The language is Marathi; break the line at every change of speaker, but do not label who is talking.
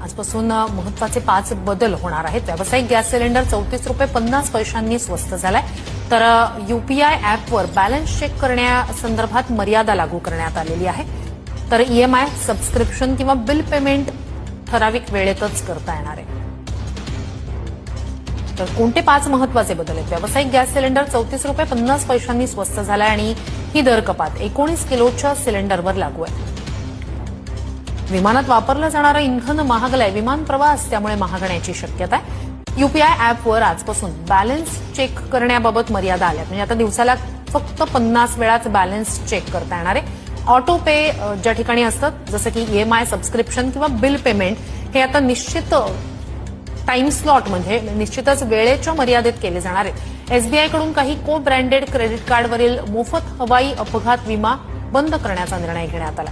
आजपासून महत्वाचे 5 बदल होणार आहेत. व्यावसायिक गॅस सिलेंडर ₹34.50 स्वस्त झालाय. तर यूपीआय ॲपवर बॅलन्स चेक करण्यासंदर्भात मर्यादा लागू करण्यात आलेली आहे. तर ईएमआय, सबस्क्रिप्शन किंवा बिल पेमेंट ठराविक वेळेतच करता येणार आहे. तर कोणते 5 महत्वाचे बदल आहेत? व्यावसायिक गॅस सिलेंडर ₹34.50 स्वस्त झालाय आणि ही दर कपात 19 किलोच्या सिलेंडरवर लागू आहे. विमानात वापरलं जाणारं इंधन महागलंय. विमान प्रवास त्यामुळे महागण्याची शक्यता आहे. यूपीआय ॲपवर आजपासून बॅलन्स चेक करण्याबाबत मर्यादा आल्या. म्हणजे आता दिवसाला फक्त 50 वेळाच बॅलन्स चेक करता येणार आहे. ऑटो पे ज्या ठिकाणी असतात, जसं की ईएमआय, सबस्क्रिप्शन किंवा बिल पेमेंट, हे आता निश्चित टाइम स्लॉट म्हणजे निश्चितच वेळेच्या मर्यादेत केले जाणार आहेत. एसबीआयकडून काही को ब्रँडेड क्रेडिट कार्डवरील मोफत हवाई अपघात विमा बंद करण्याचा निर्णय घेण्यात आला.